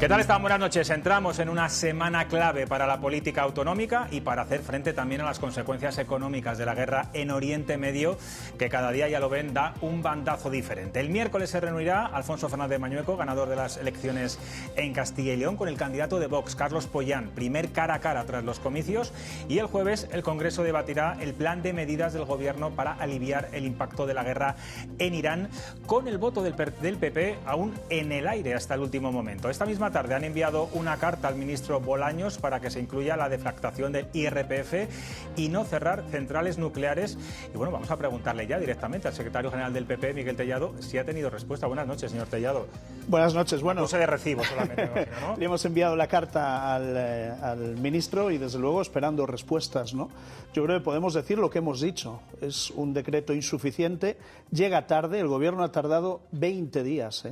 ¿Qué tal están? Buenas noches. Entramos en una semana clave para la política autonómica y para hacer frente también a las consecuencias económicas de la guerra en Oriente Medio, que cada día, ya lo ven, da un bandazo diferente. El miércoles se reunirá Alfonso Fernández Mañueco, ganador de las elecciones en Castilla y León, con el candidato de Vox, Carlos Pollán, primer cara a cara tras los comicios, y el jueves el Congreso debatirá el plan de medidas del Gobierno para aliviar el impacto de la guerra en Irán, con el voto del PP aún en el aire hasta el último momento. Esta misma tarde han enviado una carta al ministro Bolaños para que se incluya la deflactación del IRPF y no cerrar centrales nucleares. Y bueno, vamos a preguntarle ya directamente al secretario general del PP, Miguel Tellado, si ha tenido respuesta. Buenas noches, señor Tellado. Buenas noches. Bueno, puse de recibo solamente, me imagino, ¿no? Le hemos enviado la carta al ministro y desde luego esperando respuestas, ¿no? Yo creo que podemos decir lo que hemos dicho. Es un decreto insuficiente, llega tarde, el Gobierno ha tardado 20 días,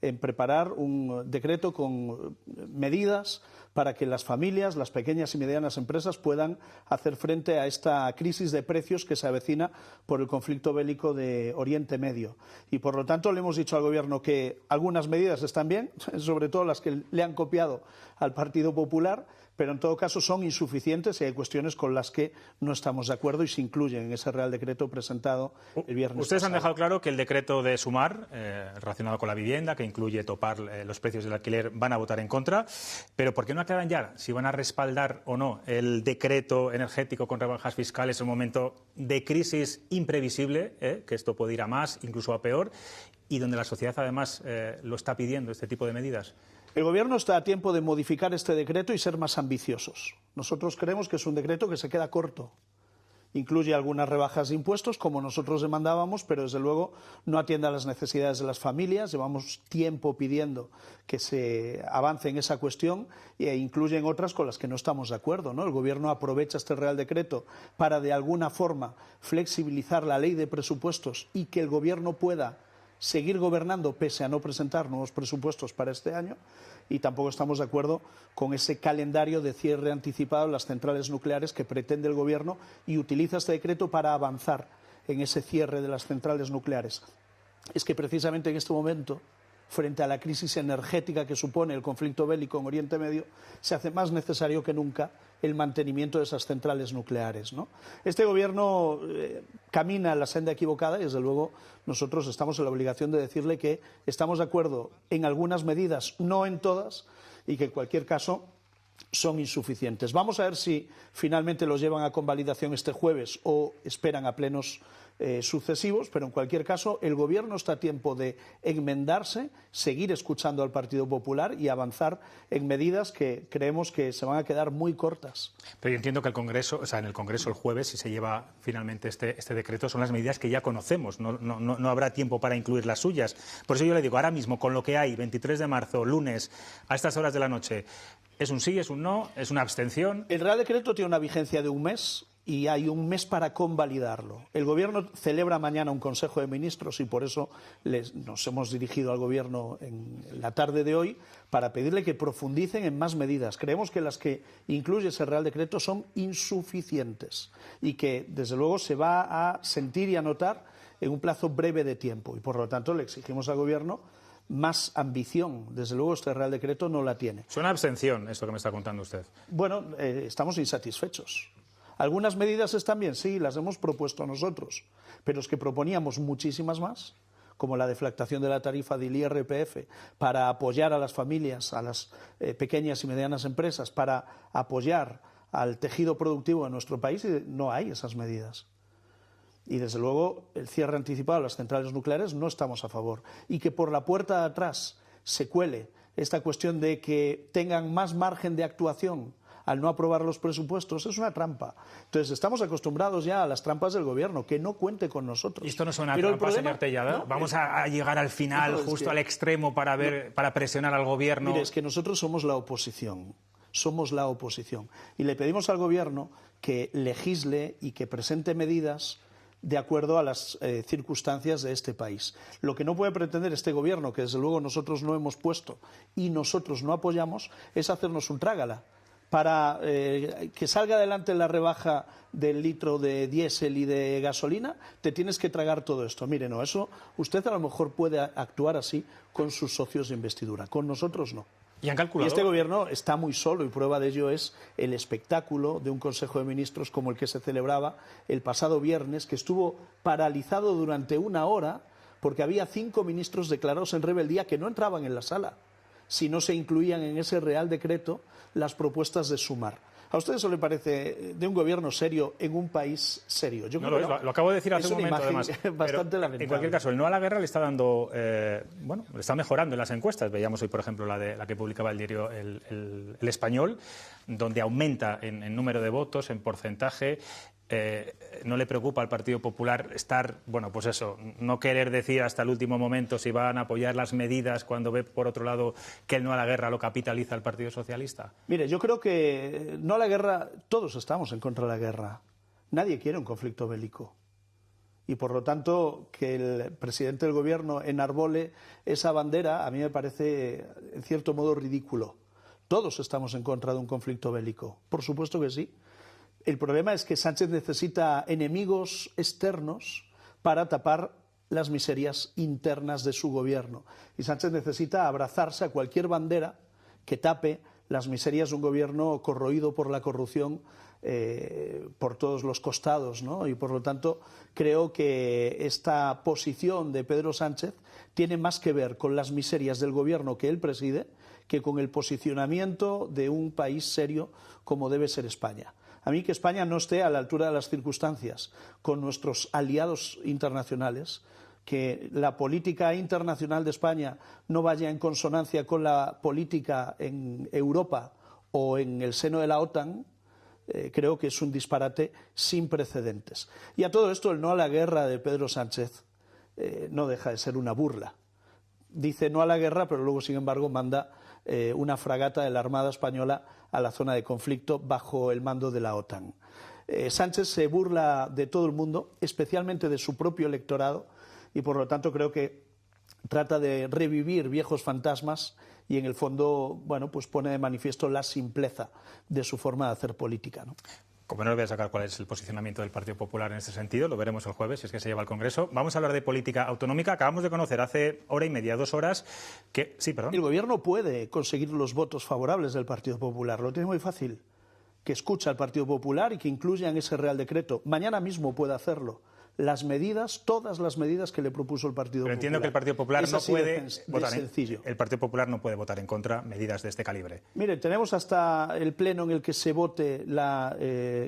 en preparar un decreto con medidas para que las familias, las pequeñas y medianas empresas puedan hacer frente a esta crisis de precios que se avecina por el conflicto bélico de Oriente Medio. Y por lo tanto le hemos dicho al Gobierno que algunas medidas están bien, sobre todo las que le han copiado al Partido Popular, pero en todo caso son insuficientes y hay cuestiones con las que no estamos de acuerdo y se incluyen en ese Real Decreto presentado el viernes Ustedes pasado. han dejado claro que el decreto de Sumar, relacionado con la vivienda, que incluye topar los precios del alquiler, van a votar en contra, pero ¿por qué no aclaran ya si van a respaldar o no el decreto energético con rebajas fiscales en un momento de crisis imprevisible, que esto puede ir a más, incluso a peor, y donde la sociedad además lo está pidiendo, este tipo de medidas? El Gobierno está a tiempo de modificar este decreto y ser más ambiciosos. Nosotros creemos que es un decreto que se queda corto. Incluye algunas rebajas de impuestos, como nosotros demandábamos, pero desde luego no atiende a las necesidades de las familias. Llevamos tiempo pidiendo que se avance en esa cuestión e incluyen otras con las que no estamos de acuerdo, ¿no? El Gobierno aprovecha este Real Decreto para, de alguna forma, flexibilizar la ley de presupuestos y que el Gobierno pueda seguir gobernando pese a no presentar nuevos presupuestos para este año, y tampoco estamos de acuerdo con ese calendario de cierre anticipado de las centrales nucleares que pretende el Gobierno y utiliza este decreto para avanzar en ese cierre de las centrales nucleares. Es que precisamente en este momento, frente a la crisis energética que supone el conflicto bélico en Oriente Medio, se hace más necesario que nunca el mantenimiento de esas centrales nucleares, ¿no? Este Gobierno camina en la senda equivocada y, desde luego, nosotros estamos en la obligación de decirle que estamos de acuerdo en algunas medidas, no en todas, y que en cualquier caso son insuficientes. Vamos a ver si finalmente los llevan a convalidación este jueves o esperan a plenos sucesivos, pero en cualquier caso el Gobierno está a tiempo de enmendarse, seguir escuchando al Partido Popular y avanzar en medidas que creemos que se van a quedar muy cortas. Pero yo entiendo que el Congreso, o sea, en el Congreso el jueves, si se lleva finalmente este decreto, son las medidas que ya conocemos, no habrá tiempo para incluir las suyas. Por eso yo le digo, ahora mismo, con lo que hay, 23 de marzo, lunes, a estas horas de la noche, ¿es un sí, es un no, es una abstención? El Real Decreto tiene una vigencia de un mes y hay un mes para convalidarlo. El Gobierno celebra mañana un Consejo de Ministros y por eso nos hemos dirigido al Gobierno en la tarde de hoy para pedirle que profundicen en más medidas. Creemos que las que incluye ese Real Decreto son insuficientes y que, desde luego, se va a sentir y a notar en un plazo breve de tiempo. Y, por lo tanto, le exigimos al Gobierno más ambición. Desde luego, este Real Decreto no la tiene. Suena abstención esto que me está contando usted. Bueno, estamos insatisfechos. Algunas medidas están bien, sí, las hemos propuesto nosotros, pero es que proponíamos muchísimas más, como la deflactación de la tarifa del IRPF, para apoyar a las familias, a las pequeñas y medianas empresas, para apoyar al tejido productivo de nuestro país, y no hay esas medidas. Y desde luego el cierre anticipado de las centrales nucleares no estamos a favor. Y que por la puerta de atrás se cuele esta cuestión de que tengan más margen de actuación al no aprobar los presupuestos, es una trampa. Entonces, estamos acostumbrados ya a las trampas del Gobierno, que no cuente con nosotros. ¿Y esto no suena a Pero trampa, señor Tellado? No, ¿Vamos a llegar al final, justo al extremo, para presionar al Gobierno? Mire, es que nosotros somos la oposición. Somos la oposición. Y le pedimos al Gobierno que legisle y que presente medidas de acuerdo a las circunstancias de este país. Lo que no puede pretender este Gobierno, que desde luego nosotros no hemos puesto y nosotros no apoyamos, es hacernos un trágala para que salga adelante la rebaja del litro de diésel y de gasolina, te tienes que tragar todo esto. Mire, no, eso usted a lo mejor puede actuar así con sus socios de investidura, con nosotros no. ¿Y han calculado? Y este gobierno está muy solo y prueba de ello es el espectáculo de un Consejo de Ministros como el que se celebraba el pasado viernes, que estuvo paralizado durante una hora porque había 5 ministros declarados en rebeldía que no entraban en la sala si no se incluían en ese Real Decreto las propuestas de Sumar. ¿A usted eso le parece de un gobierno serio en un país serio? Yo creo lo acabo de decir hace un momento, además. Bastante lamentable. En cualquier caso, el no a la guerra le está dando, le está mejorando en las encuestas. Veíamos hoy, por ejemplo, la que publicaba el diario El Español, donde aumenta en número de votos, en porcentaje. No le preocupa al Partido Popular estar, bueno, pues eso, no querer decir hasta el último momento si van a apoyar las medidas cuando ve, por otro lado, que el no a la guerra lo capitaliza el Partido Socialista? Mire, yo creo que no a la guerra, todos estamos en contra de la guerra. Nadie quiere un conflicto bélico. Y por lo tanto, que el presidente del gobierno enarbole esa bandera, a mí me parece, en cierto modo, ridículo. Todos estamos en contra de un conflicto bélico. Por supuesto que sí. El problema es que Sánchez necesita enemigos externos para tapar las miserias internas de su gobierno. Y Sánchez necesita abrazarse a cualquier bandera que tape las miserias de un gobierno corroído por la corrupción por todos los costados, ¿no? Y por lo tanto creo que esta posición de Pedro Sánchez tiene más que ver con las miserias del gobierno que él preside que con el posicionamiento de un país serio como debe ser España. A mí que España no esté a la altura de las circunstancias con nuestros aliados internacionales, que la política internacional de España no vaya en consonancia con la política en Europa o en el seno de la OTAN, creo que es un disparate sin precedentes. Y a todo esto, el no a la guerra de Pedro Sánchez no deja de ser una burla. Dice no a la guerra, pero luego, sin embargo, manda una fragata de la Armada Española a la zona de conflicto bajo el mando de la OTAN. Sánchez se burla de todo el mundo, especialmente de su propio electorado, y por lo tanto creo que trata de revivir viejos fantasmas y en el fondo, bueno, pues pone de manifiesto la simpleza de su forma de hacer política, ¿no? Como no le voy a sacar cuál es el posicionamiento del Partido Popular en este sentido, lo veremos el jueves, si es que se lleva al Congreso. Vamos a hablar de política autonómica. Acabamos de conocer hace hora y media, 2 horas, que... Sí, perdón. El Gobierno puede conseguir los votos favorables del Partido Popular. Lo tiene muy fácil. Que escucha al Partido Popular y que incluya en ese Real Decreto. Mañana mismo puede hacerlo. Las medidas, todas las medidas que le propuso el Partido Popular. Pero entiendo que el Partido Popular no puede votar sencillo. El Partido Popular no puede votar en contra medidas de este calibre. Mire, tenemos hasta el pleno en el que se vote la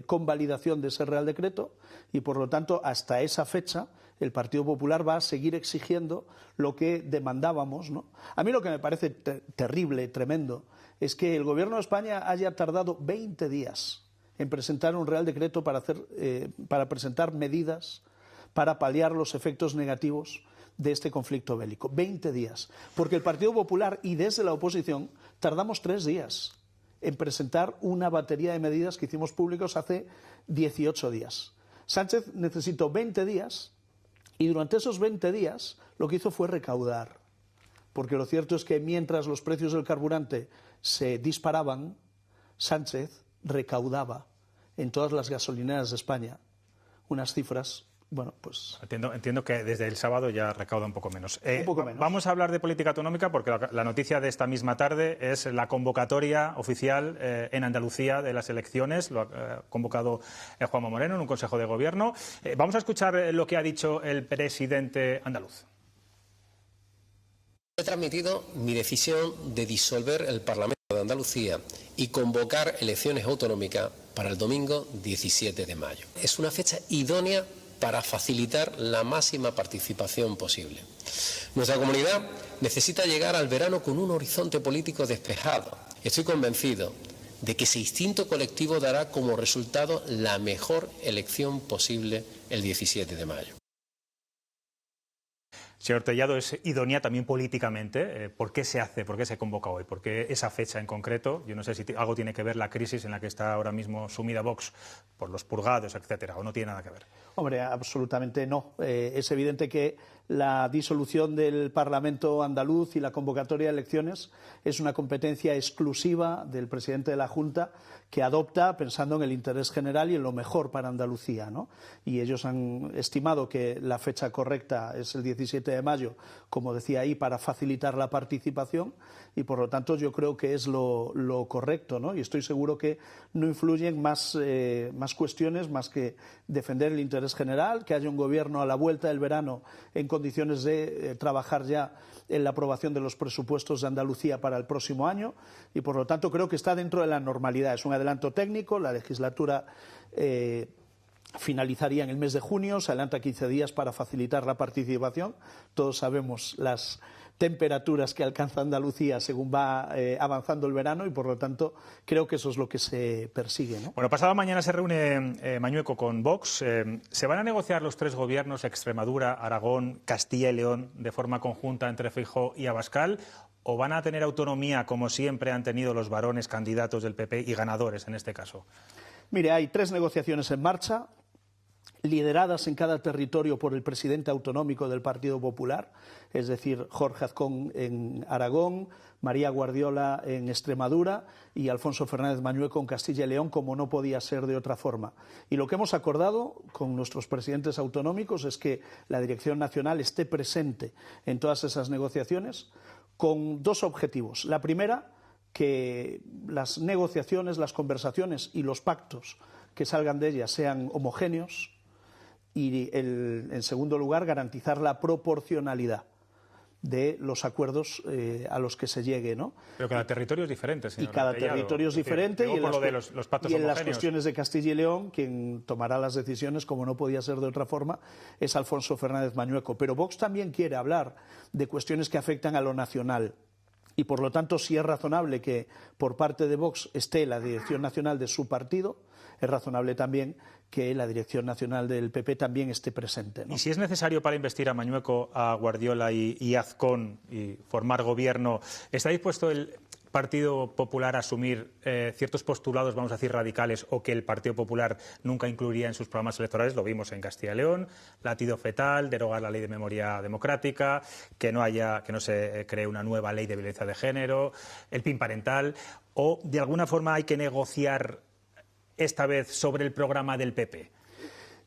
convalidación de ese Real Decreto y, por lo tanto, hasta esa fecha el Partido Popular va a seguir exigiendo lo que demandábamos, ¿no? A mí lo que me parece terrible, tremendo, es que el Gobierno de España haya tardado 20 días en presentar un Real Decreto para presentar medidas para paliar los efectos negativos de este conflicto bélico. 20 días. Porque el Partido Popular y desde la oposición tardamos 3 días en presentar una batería de medidas que hicimos públicos hace 18 días. Sánchez necesitó 20 días y durante esos 20 días lo que hizo fue recaudar. Porque lo cierto es que mientras los precios del carburante se disparaban, Sánchez recaudaba en todas las gasolineras de España unas cifras. Bueno, pues... Entiendo que desde el sábado ya recauda un poco menos. Un poco menos. Vamos a hablar de política autonómica porque la noticia de esta misma tarde es la convocatoria oficial en Andalucía de las elecciones. Lo ha convocado Juanma Moreno en un Consejo de Gobierno. Vamos a escuchar lo que ha dicho el presidente andaluz. He transmitido mi decisión de disolver el Parlamento de Andalucía y convocar elecciones autonómicas para el domingo 17 de mayo. Es una fecha idónea para facilitar la máxima participación posible. Nuestra comunidad necesita llegar al verano con un horizonte político despejado. Estoy convencido de que ese instinto colectivo dará como resultado la mejor elección posible el 17 de mayo. Señor Tellado, es idónea también políticamente. ¿Por qué se hace? ¿Por qué se convoca hoy? ¿Por qué esa fecha en concreto? Yo no sé si algo tiene que ver la crisis en la que está ahora mismo sumida Vox por los purgados, etcétera, o no tiene nada que ver. Hombre, absolutamente no. Es evidente que la disolución del Parlamento andaluz y la convocatoria de elecciones es una competencia exclusiva del presidente de la Junta, que adopta pensando en el interés general y en lo mejor para Andalucía, ¿no? Y ellos han estimado que la fecha correcta es el 17 de mayo, como decía ahí, para facilitar la participación, y por lo tanto yo creo que es lo correcto, ¿no? Y estoy seguro que no influyen más cuestiones más que defender el interés general, que haya un gobierno a la vuelta del verano en condiciones de trabajar ya en la aprobación de los presupuestos de Andalucía para el próximo año, y por lo tanto creo que está dentro de la normalidad. Es un adelanto técnico, la legislatura finalizaría en el mes de junio, se adelanta 15 días para facilitar la participación. Todos sabemos las temperaturas que alcanza Andalucía según va avanzando el verano, y por lo tanto creo que eso es lo que se persigue, ¿no? Bueno, pasado mañana se reúne Mañueco con Vox. ¿Se van a negociar los tres gobiernos, Extremadura, Aragón, Castilla y León, de forma conjunta entre Feijóo y Abascal? ¿O van a tener autonomía, como siempre han tenido los varones candidatos del PP y ganadores en este caso? Mire, hay 3 negociaciones en marcha, lideradas en cada territorio por el presidente autonómico del Partido Popular, es decir, Jorge Azcón en Aragón, María Guardiola en Extremadura y Alfonso Fernández Mañueco en Castilla y León, como no podía ser de otra forma. Y lo que hemos acordado con nuestros presidentes autonómicos es que la Dirección Nacional esté presente en todas esas negociaciones con 2 objetivos. La primera, que las negociaciones, las conversaciones y los pactos que salgan de ellas sean homogéneos, y en segundo lugar, garantizar la proporcionalidad de los acuerdos a los que se llegue, ¿no? Pero cada territorio es diferente, señor. Y cada territorio es diferente, y en las cuestiones de Castilla y León quien tomará las decisiones, como no podía ser de otra forma, es Alfonso Fernández Mañueco. Pero Vox también quiere hablar de cuestiones que afectan a lo nacional. Y por lo tanto, sí es razonable que por parte de Vox esté la dirección nacional de su partido, es razonable también que la dirección nacional del PP también esté presente, ¿no? Y si es necesario para investir a Mañueco, a Guardiola y Azcón y formar gobierno, ¿está dispuesto el Partido Popular a asumir ciertos postulados, vamos a decir, radicales, o que el Partido Popular nunca incluiría en sus programas electorales? Lo vimos en Castilla y León: latido fetal, derogar la ley de memoria democrática, que no se cree una nueva ley de violencia de género, el PIN parental, o de alguna forma hay que negociar esta vez sobre el programa del PP.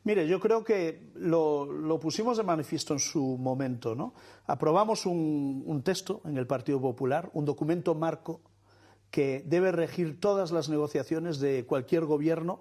Mire, yo creo que lo pusimos de manifiesto en su momento, ¿no? Aprobamos un texto en el Partido Popular, un documento marco que debe regir todas las negociaciones de cualquier gobierno,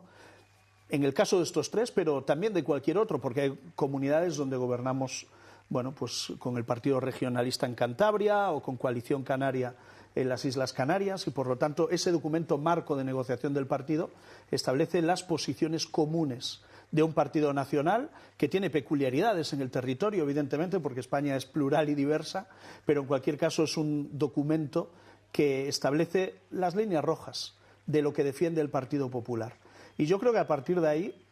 en el caso de estos 3, pero también de cualquier otro, porque hay comunidades donde gobernamos, bueno, pues con el Partido Regionalista en Cantabria o con Coalición Canaria en las Islas Canarias, y por lo tanto ese documento marco de negociación del partido establece las posiciones comunes de un partido nacional que tiene peculiaridades en el territorio, evidentemente, porque España es plural y diversa, pero en cualquier caso es un documento que establece las líneas rojas de lo que defiende el Partido Popular. Y yo creo que a partir de ahí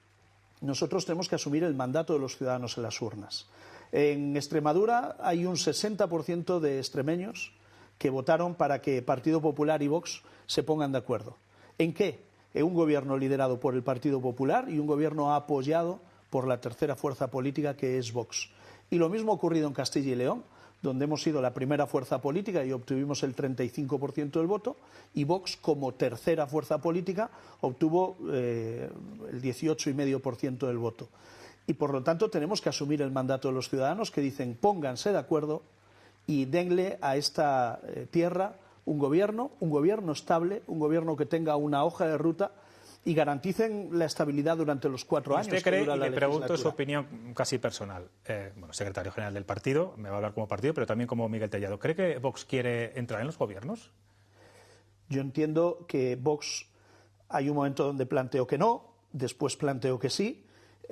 nosotros tenemos que asumir el mandato de los ciudadanos en las urnas. En Extremadura hay un 60% de extremeños que votaron para que Partido Popular y Vox se pongan de acuerdo. ¿En qué? En un gobierno liderado por el Partido Popular y un gobierno apoyado por la tercera fuerza política, que es Vox. Y lo mismo ha ocurrido en Castilla y León, donde hemos sido la primera fuerza política y obtuvimos el 35% del voto, y Vox, como tercera fuerza política, obtuvo el 18,5% del voto. Y por lo tanto tenemos que asumir el mandato de los ciudadanos, que dicen: pónganse de acuerdo y denle a esta tierra un gobierno estable, un gobierno que tenga una hoja de ruta y garanticen la estabilidad durante los 4 años. ¿Usted cree, y le pregunto su opinión casi personal, secretario general del partido, me va a hablar como partido, pero también como Miguel Tellado, ¿cree que Vox quiere entrar en los gobiernos? Yo entiendo que Vox, hay un momento donde planteó que no, después planteó que sí,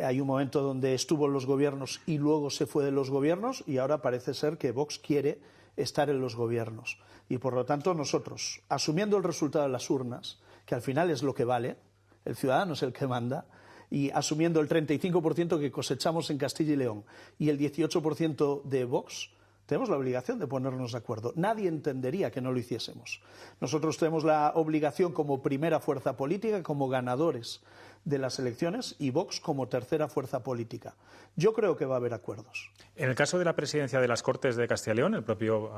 hay un momento donde estuvo en los gobiernos y luego se fue de los gobiernos, y ahora parece ser que Vox quiere estar en los gobiernos. Y por lo tanto nosotros, asumiendo el resultado de las urnas, que al final es lo que vale, el ciudadano es el que manda, y asumiendo el 35% que cosechamos en Castilla y León y el 18% de Vox, Tenemos la obligación de ponernos de acuerdo. Nadie entendería que no lo hiciésemos. Nosotros tenemos la obligación como primera fuerza política, como ganadores de las elecciones, y Vox como tercera fuerza política. Yo creo que va a haber acuerdos. En el caso de la presidencia de las Cortes de Castilla y León, el propio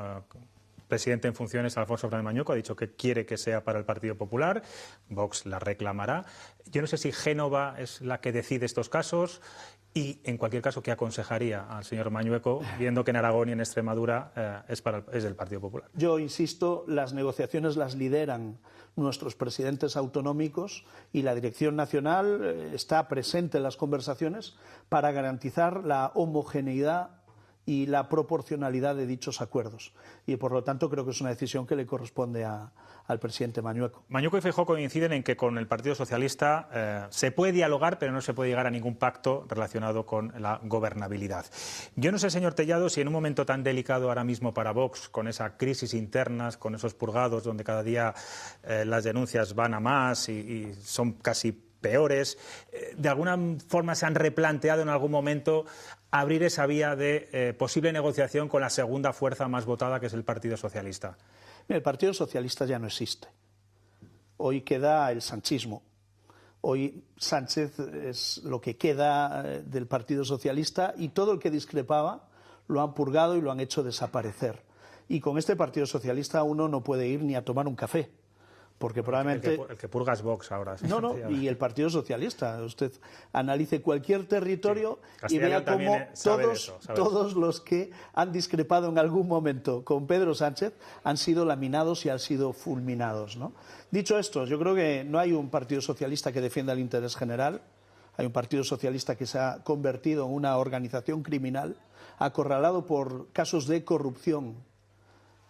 presidente en funciones, Alfonso Fernández Mañueco, ha dicho que quiere que sea para el Partido Popular. Vox la reclamará. Yo no sé si Génova es la que decide estos casos. Y, en cualquier caso, ¿qué aconsejaría al señor Mañueco, viendo que en Aragón y en Extremadura es del Partido Popular? Yo insisto, las negociaciones las lideran nuestros presidentes autonómicos y la Dirección Nacional está presente en las conversaciones para garantizar la homogeneidad y la proporcionalidad de dichos acuerdos. Y, por lo tanto, creo que es una decisión que le corresponde al presidente Mañueco. Mañueco y Feijóo coinciden en que con el Partido Socialista se puede dialogar, pero no se puede llegar a ningún pacto relacionado con la gobernabilidad. Yo no sé, señor Tellado, si en un momento tan delicado ahora mismo para Vox, con esa crisis interna, con esos purgados donde cada día las denuncias van a más y son casi peores, de alguna forma se han replanteado en algún momento abrir esa vía de posible negociación con la segunda fuerza más votada, que es el Partido Socialista. El Partido Socialista ya no existe. Hoy queda el sanchismo. Hoy Sánchez es lo que queda del Partido Socialista y todo el que discrepaba lo han purgado y lo han hecho desaparecer. Y con este Partido Socialista uno no puede ir ni a tomar un café. Porque probablemente... El que purga es Vox ahora. No, y el Partido Socialista. Usted analice cualquier territorio y vea cómo todos los que han discrepado en algún momento con Pedro Sánchez han sido laminados y han sido fulminados, ¿no? Dicho esto, yo creo que no hay un Partido Socialista que defienda el interés general. Hay un Partido Socialista que se ha convertido en una organización criminal, acorralado por casos de corrupción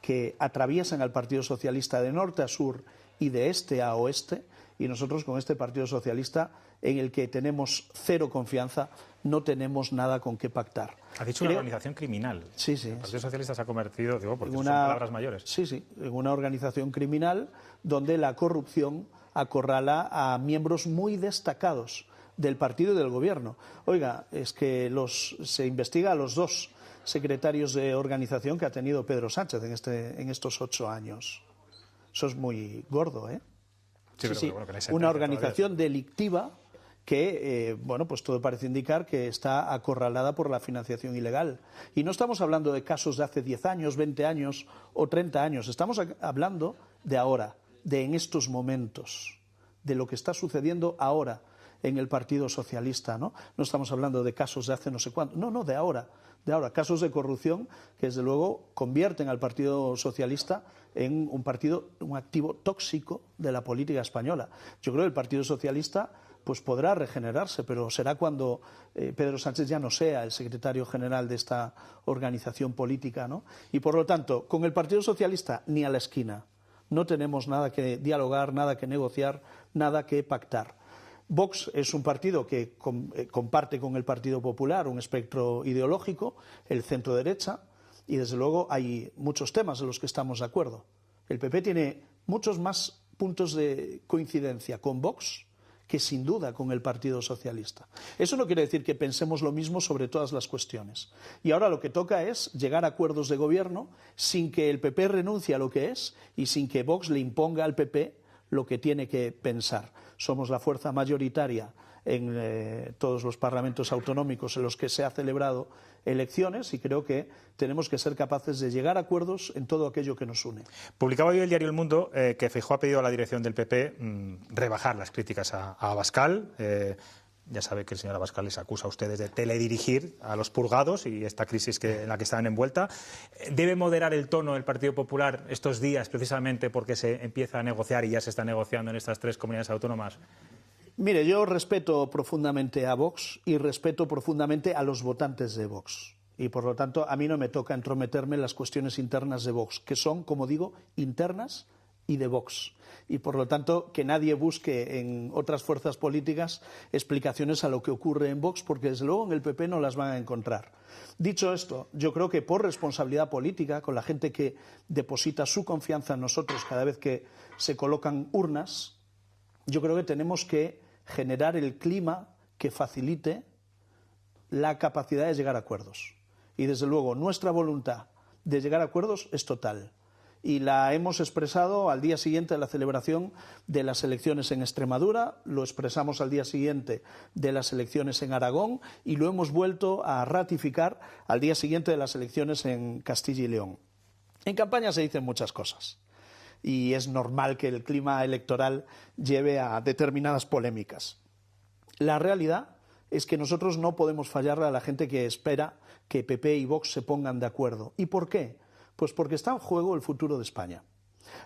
que atraviesan al Partido Socialista de norte a sur y de este a oeste, y nosotros con este Partido Socialista, en el que tenemos cero confianza, no tenemos nada con qué pactar. Ha dicho una organización criminal. Sí. El Partido Socialista se ha convertido, digo, porque son palabras mayores. Sí, en una organización criminal donde la corrupción acorrala a miembros muy destacados del partido y del gobierno. Oiga, es que se investiga a los dos secretarios de organización que ha tenido Pedro Sánchez en estos 8 años. Eso es muy gordo, ¿eh? Sí. Una organización delictiva que, pues todo parece indicar que está acorralada por la financiación ilegal. Y no estamos hablando de casos de hace 10 años, 20 años o 30 años. Estamos hablando de ahora, de en estos momentos, de lo que está sucediendo ahora en el Partido Socialista, ¿no? No estamos hablando de casos de hace no sé cuánto, no, de ahora, casos de corrupción que desde luego convierten al Partido Socialista en un activo tóxico de la política española. Yo creo que el Partido Socialista pues podrá regenerarse, pero será cuando Pedro Sánchez ya no sea el secretario general de esta organización política, ¿no? Y por lo tanto, con el Partido Socialista ni a la esquina. No tenemos nada que dialogar, nada que negociar, nada que pactar. Vox es un partido que comparte con el Partido Popular un espectro ideológico, el centro-derecha, y desde luego hay muchos temas en los que estamos de acuerdo. El PP tiene muchos más puntos de coincidencia con Vox que sin duda con el Partido Socialista. Eso no quiere decir que pensemos lo mismo sobre todas las cuestiones. Y ahora lo que toca es llegar a acuerdos de gobierno sin que el PP renuncie a lo que es y sin que Vox le imponga al PP lo que tiene que pensar. Somos la fuerza mayoritaria en todos los parlamentos autonómicos en los que se ha celebrado elecciones y creo que tenemos que ser capaces de llegar a acuerdos en todo aquello que nos une. Publicaba hoy el diario El Mundo que Feijóo ha pedido a la dirección del PP rebajar las críticas a Abascal. Ya sabe que el señor Abascal les acusa a ustedes de teledirigir a los purgados y esta crisis en la que están envuelta. ¿Debe moderar el tono el Partido Popular estos días precisamente porque se empieza a negociar y ya se está negociando en estas 3 comunidades autónomas? Mire, yo respeto profundamente a Vox y respeto profundamente a los votantes de Vox. Y por lo tanto, a mí no me toca entrometerme en las cuestiones internas de Vox, que son, como digo, internas y de Vox. Y por lo tanto, que nadie busque en otras fuerzas políticas explicaciones a lo que ocurre en Vox, porque desde luego en el PP no las van a encontrar. Dicho esto, yo creo que por responsabilidad política, con la gente que deposita su confianza en nosotros cada vez que se colocan urnas, yo creo que tenemos que generar el clima que facilite la capacidad de llegar a acuerdos. Y desde luego nuestra voluntad de llegar a acuerdos es total. Y la hemos expresado al día siguiente de la celebración de las elecciones en Extremadura, lo expresamos al día siguiente de las elecciones en Aragón y lo hemos vuelto a ratificar al día siguiente de las elecciones en Castilla y León. En campaña se dicen muchas cosas y es normal que el clima electoral lleve a determinadas polémicas. La realidad es que nosotros no podemos fallarle a la gente que espera que PP y Vox se pongan de acuerdo. ¿Y por qué? Pues porque está en juego el futuro de España.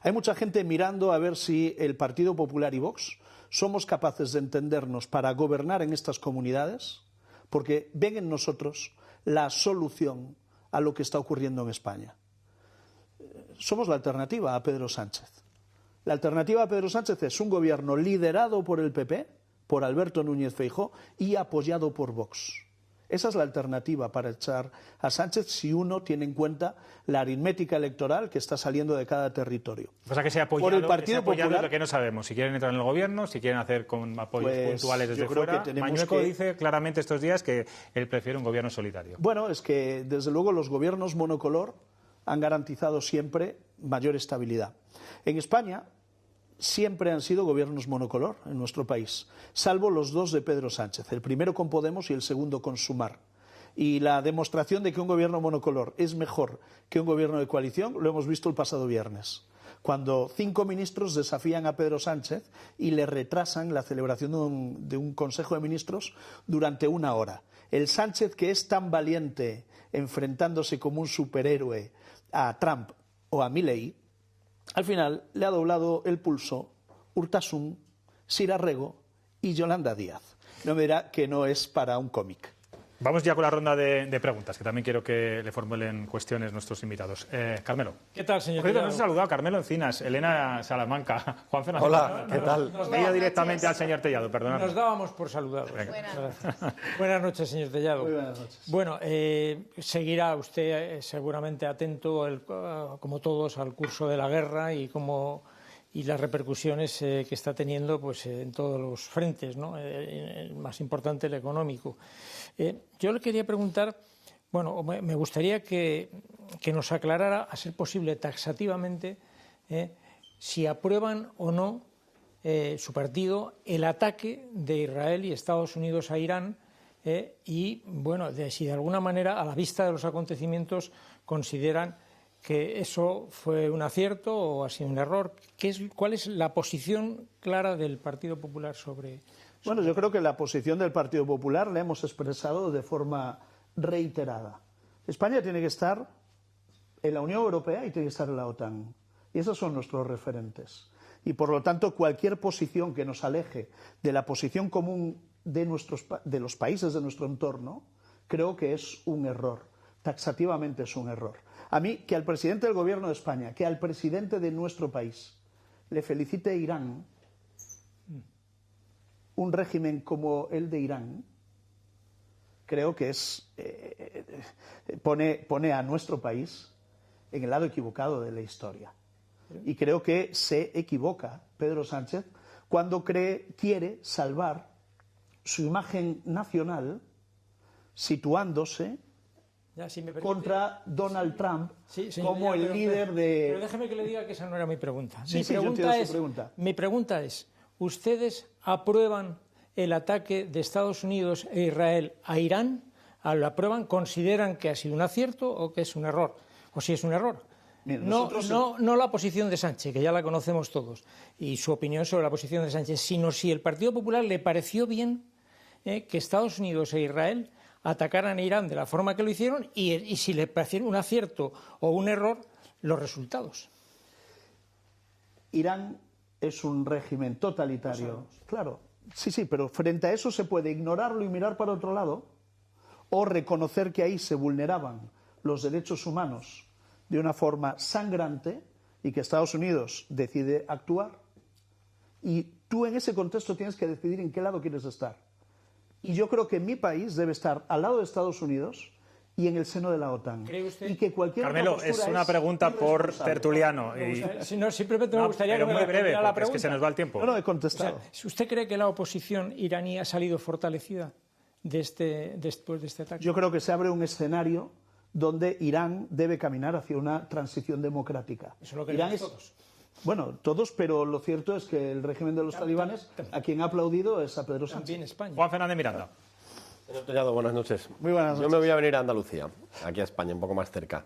Hay mucha gente mirando a ver si el Partido Popular y Vox somos capaces de entendernos para gobernar en estas comunidades, porque ven en nosotros la solución a lo que está ocurriendo en España. Somos la alternativa a Pedro Sánchez. La alternativa a Pedro Sánchez es un gobierno liderado por el PP, por Alberto Núñez Feijóo y apoyado por Vox. Esa es la alternativa para echar a Sánchez si uno tiene en cuenta la aritmética electoral que está saliendo de cada territorio. O sea que se ha apoyado, por el Partido Popular, lo que no sabemos, si quieren entrar en el gobierno, si quieren hacer con apoyos puntuales desde fuera. Mañueco dice claramente estos días que él prefiere un gobierno solitario. Bueno, es que desde luego los gobiernos monocolor han garantizado siempre mayor estabilidad. En España siempre han sido gobiernos monocolor en nuestro país, salvo los dos de Pedro Sánchez, el primero con Podemos y el segundo con Sumar. Y la demostración de que un gobierno monocolor es mejor que un gobierno de coalición lo hemos visto el pasado viernes, cuando 5 ministros desafían a Pedro Sánchez y le retrasan la celebración de un Consejo de Ministros durante 1 hora. El Sánchez, que es tan valiente enfrentándose como un superhéroe a Trump o a Milei, al final le ha doblado el pulso Urtasun, Sira Rego y Yolanda Díaz. No me dirá que no es para un cómic. Vamos ya con la ronda de preguntas, que también quiero que le formulen cuestiones nuestros invitados. Carmelo. ¿Qué tal, señor? Nos ha saludado Carmelo Encinas, Elena Salamanca, Juan Fernando. Hola, ¿qué tal? Nos veía directamente al señor Tellado, perdonad. Nos dábamos por saludados. Buenas noches, señor Tellado. Muy buenas noches. Bueno, seguirá usted seguramente atento, como todos, al curso de la guerra y las repercusiones que está teniendo pues, en todos los frentes, ¿no? El más importante, el económico. Yo le quería preguntar, bueno, me gustaría que nos aclarara, a ser posible taxativamente, si aprueban o no su partido el ataque de Israel y Estados Unidos a Irán y, bueno, si de alguna manera, a la vista de los acontecimientos, consideran que eso fue un acierto o ha sido un error. ¿Cuál es la posición clara del Partido Popular sobre...? Bueno, yo creo que la posición del Partido Popular la hemos expresado de forma reiterada. España tiene que estar en la Unión Europea y tiene que estar en la OTAN. Y esos son nuestros referentes. Y por lo tanto, cualquier posición que nos aleje de la posición común de los países de nuestro entorno, creo que es un error. Taxativamente es un error. A mí, que al presidente del Gobierno de España, que al presidente de nuestro país le felicite Irán, un régimen como el de Irán, creo que pone a nuestro país en el lado equivocado de la historia. Y creo que se equivoca Pedro Sánchez cuando quiere salvar su imagen nacional situándose contra Donald Trump como el líder de... Pero déjeme que le diga que esa no era mi pregunta. Sí, yo entiendo su pregunta. Mi pregunta es, ¿ustedes aprueban el ataque de Estados Unidos e Israel a Irán? ¿Lo aprueban? ¿Consideran que ha sido un acierto o que es un error? ¿O si es un error? Mira, no la posición de Sánchez, que ya la conocemos todos, y su opinión sobre la posición de Sánchez, sino si el Partido Popular le pareció bien que Estados Unidos e Israel atacaran a Irán de la forma que lo hicieron y si le parecieron un acierto o un error los resultados. Irán es un régimen totalitario. Claro, sí, pero frente a eso se puede ignorarlo y mirar para otro lado o reconocer que ahí se vulneraban los derechos humanos de una forma sangrante y que Estados Unidos decide actuar. Y tú en ese contexto tienes que decidir en qué lado quieres estar. Y yo creo que mi país debe estar al lado de Estados Unidos y en el seno de la OTAN. ¿Cree usted? Y que cualquier Carmelo, es una pregunta por tertuliano. Simplemente me gustaría que me muy breve, la pregunta. es que se nos va el tiempo. No he contestado. O sea, ¿usted cree que la oposición iraní ha salido fortalecida después de este ataque? Yo creo que se abre un escenario donde Irán debe caminar hacia una transición democrática. Eso lo queremos todos. Bueno, todos, pero lo cierto es que el régimen de los talibanes, a quien ha aplaudido es a Pedro Sánchez. También España. Juan Fernández Miranda. Señor Tellado, buenas noches. Muy buenas noches. Yo me voy a venir a Andalucía, aquí a España, un poco más cerca.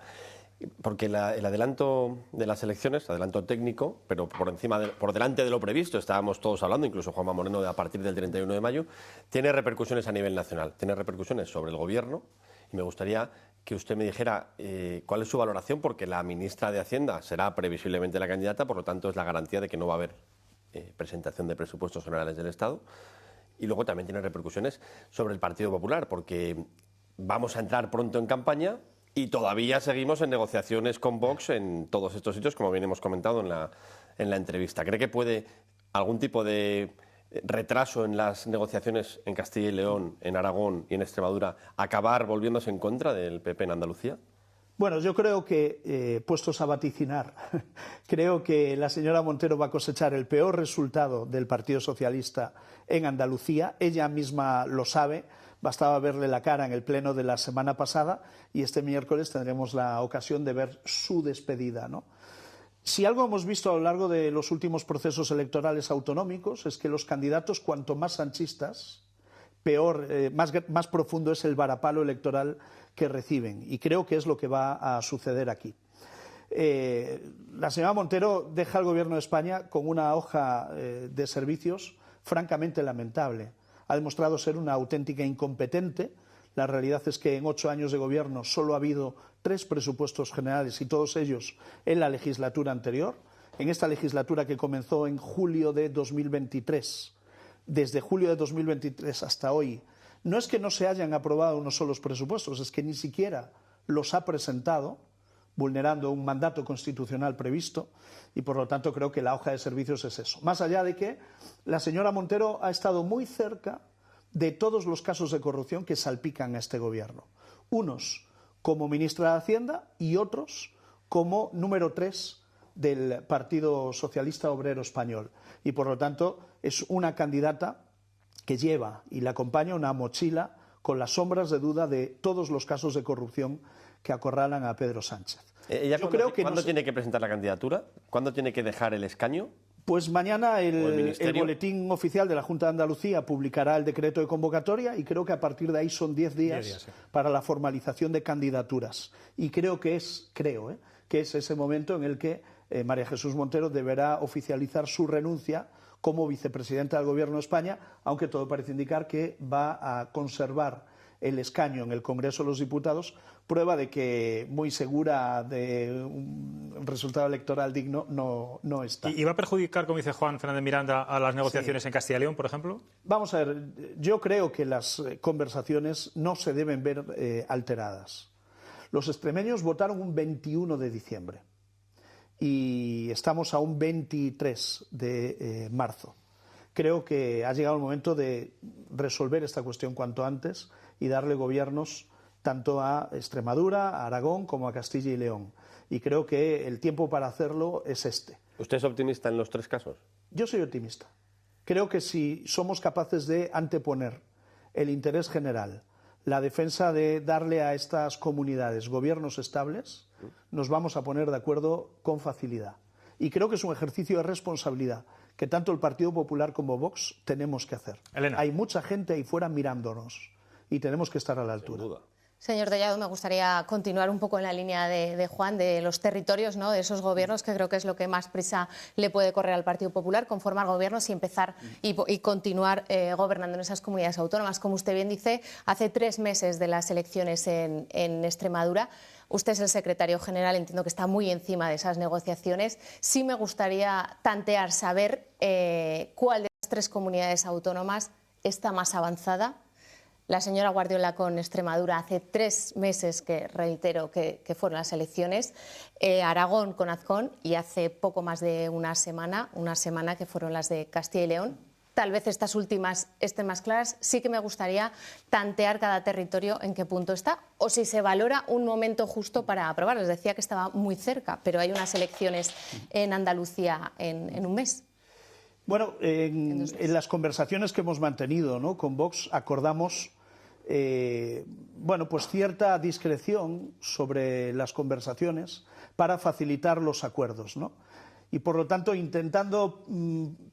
Porque el adelanto de las elecciones, adelanto técnico, pero por delante de lo previsto, estábamos todos hablando, incluso Juanma Moreno, a partir del 31 de mayo, tiene repercusiones a nivel nacional, tiene repercusiones sobre el Gobierno, y me gustaría que usted me dijera cuál es su valoración, porque la ministra de Hacienda será previsiblemente la candidata, por lo tanto es la garantía de que no va a haber presentación de presupuestos generales del Estado. Y luego también tiene repercusiones sobre el Partido Popular, porque vamos a entrar pronto en campaña y todavía seguimos en negociaciones con Vox en todos estos sitios, como bien hemos comentado en la entrevista. ¿Cree que puede algún tipo de retraso en las negociaciones en Castilla y León, en Aragón y en Extremadura acabar volviéndose en contra del PP en Andalucía? Bueno, yo creo que, puestos a vaticinar, creo que la señora Montero va a cosechar el peor resultado del Partido Socialista en Andalucía. Ella misma lo sabe, bastaba verle la cara en el pleno de la semana pasada y este miércoles tendremos la ocasión de ver su despedida, ¿no? Si algo hemos visto a lo largo de los últimos procesos electorales autonómicos es que los candidatos, cuanto más sanchistas, peor, más profundo es el varapalo electoral que reciben. Y creo que es lo que va a suceder aquí. La señora Montero deja al Gobierno de España con una hoja de servicios francamente lamentable. Ha demostrado ser una auténtica incompetente. La realidad es que en 8 años de gobierno solo ha habido 3 presupuestos generales y todos ellos en la legislatura anterior. En esta legislatura que comenzó en julio de 2023, desde julio de 2023 hasta hoy, no es que no se hayan aprobado unos solos presupuestos, es que ni siquiera los ha presentado, vulnerando un mandato constitucional previsto, y por lo tanto creo que la hoja de servicios es eso. Más allá de que la señora Montero ha estado muy cerca de todos los casos de corrupción que salpican a este gobierno. Unos como ministra de Hacienda y otros como número 3 del Partido Socialista Obrero Español. Y por lo tanto es una candidata que lleva y le acompaña una mochila con las sombras de duda de todos los casos de corrupción que acorralan a Pedro Sánchez. ¿Cuándo tiene que presentar la candidatura? ¿Cuándo tiene que dejar el escaño? Pues mañana el boletín oficial de la Junta de Andalucía publicará el decreto de convocatoria y creo que a partir de ahí son 10 días sí, para la formalización de candidaturas. Y creo que es ese momento en el que María Jesús Montero deberá oficializar su renuncia como vicepresidenta del Gobierno de España, aunque todo parece indicar que va a conservar el escaño en el Congreso de los Diputados, prueba de que muy segura de un resultado electoral digno no está. ¿Y va a perjudicar, como dice Juan Fernández Miranda, a las negociaciones en Castilla y León, por ejemplo? Vamos a ver, yo creo que las conversaciones no se deben ver alteradas. Los extremeños votaron un 21 de diciembre y estamos a un 23 de marzo. Creo que ha llegado el momento de resolver esta cuestión cuanto antes y darle gobiernos tanto a Extremadura, a Aragón como a Castilla y León. Y creo que el tiempo para hacerlo es este. ¿Usted es optimista en los 3 casos? Yo soy optimista. Creo que si somos capaces de anteponer el interés general, la defensa de darle a estas comunidades gobiernos estables, nos vamos a poner de acuerdo con facilidad. Y creo que es un ejercicio de responsabilidad que tanto el Partido Popular como Vox tenemos que hacer. Elena. Hay mucha gente ahí fuera mirándonos y tenemos que estar a la altura. Sin duda. Señor Tellado, me gustaría continuar un poco en la línea de Juan, de los territorios, ¿no? De esos gobiernos, que creo que es lo que más prisa le puede correr al Partido Popular, conformar gobiernos y empezar y continuar gobernando en esas comunidades autónomas. Como usted bien dice, hace 3 meses de las elecciones en Extremadura. Usted es el secretario general, entiendo que está muy encima de esas negociaciones. Sí me gustaría tantear, saber cuál de las 3 comunidades autónomas está más avanzada. La señora Guardiola con Extremadura hace 3 meses, que reitero que fueron las elecciones, Aragón con Azcón y hace poco más de una semana que fueron las de Castilla y León. Tal vez estas últimas estén más claras. Sí que me gustaría tantear cada territorio en qué punto está o si se valora un momento justo para aprobar. Les decía que estaba muy cerca, pero hay unas elecciones en Andalucía en un mes. Bueno, en las conversaciones que hemos mantenido, ¿no?, con Vox acordamos bueno, pues cierta discreción sobre las conversaciones para facilitar los acuerdos, ¿no? Y por lo tanto, intentando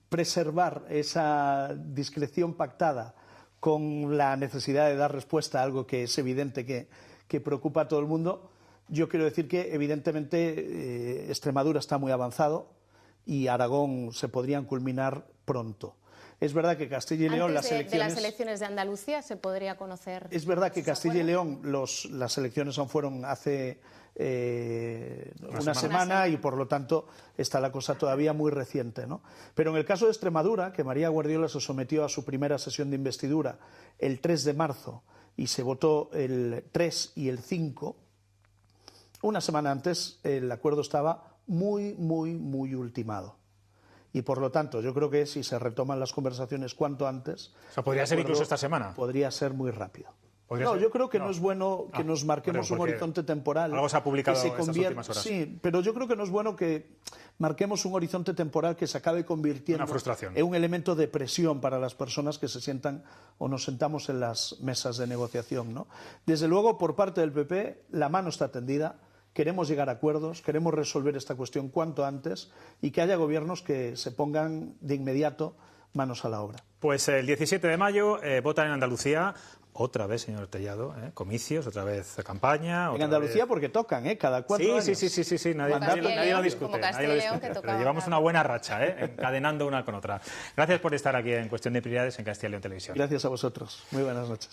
preservar esa discreción pactada con la necesidad de dar respuesta a algo que es evidente que preocupa a todo el mundo, yo quiero decir que evidentemente Extremadura está muy avanzado y Aragón se podrían culminar pronto. Es verdad que Castilla y León Antes de las elecciones de Andalucía se podría conocer. Es verdad que Castilla y León las elecciones fueron hace una semana y por lo tanto está la cosa todavía muy reciente, ¿no? Pero en el caso de Extremadura, que María Guardiola se sometió a su primera sesión de investidura el 3 de marzo y se votó el 3 y el 5, una semana antes el acuerdo estaba muy ultimado. Y por lo tanto, yo creo que si se retoman las conversaciones cuanto antes... O sea, ¿podría ser incluso esta semana? Podría ser muy rápido. No, yo creo que no es bueno que nos marquemos un horizonte temporal. Algo se ha publicado que se estas últimas horas. Sí, pero yo creo que no es bueno que marquemos un horizonte temporal que se acabe convirtiendo en un elemento de presión para las personas que se sientan o nos sentamos en las mesas de negociación, ¿no? Desde luego, por parte del PP, la mano está tendida. Queremos llegar a acuerdos, queremos resolver esta cuestión cuanto antes y que haya gobiernos que se pongan de inmediato manos a la obra. Pues el 17 de mayo votan en Andalucía. Otra vez, señor Tellado, comicios, otra vez campaña. En Andalucía porque tocan, cada 4 años. Sí, nadie lo discute. Pero llevamos una buena racha, encadenando una con otra. Gracias por estar aquí en Cuestión de Prioridades en Castilla y León Televisión. Gracias a vosotros. Muy buenas noches.